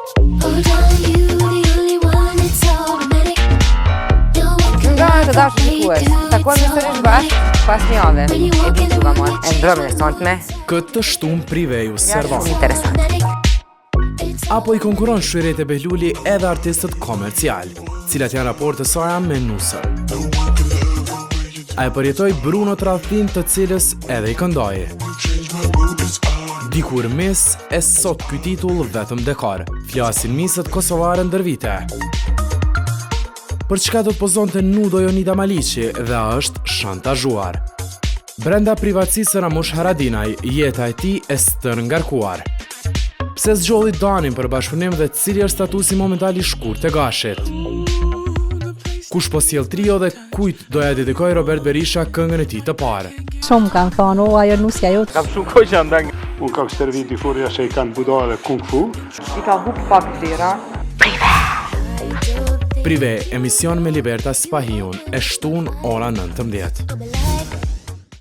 Nga të dashur shikues, takojmë sërish bashkë pas një jave. E bituva mua, e ndrëmë në sonte. Këtë shtunë Priveju Servan. Shumë interesant. Apo i konkuron Shyrete Behluli edhe artistët komercial, cilat janë raporte Sara me Nusër. A e përjetoj Bruno Tradhin, të cilës edhe i këndoi. Dikur mes, e sot ky titull vetëm dekor, flasin misët kosovare ndër vite. Për çka do të pozonte Nudo Jonida Maliqi dhe është shantazhuar. Brenda privatësisë Ramush Haradinaj, jeta e tij e stër ngarkuar. Pse zgjolli Danin për bashkëpunim dhe cili është statusi momental i shkurt të Gashit? Kush po sjell trio dhe kujt doja dedikoj Robert Berisha këngën e tij të parë? Shumë kanë thonë, o ajo nusja jote. Kam shumë kohë që ndang. Unë kam stërvi biforja që i kanë buda dhe kung fu. I ka hup pak lira. Prive, emision me Liberta Spahiun, e shtun ora 19.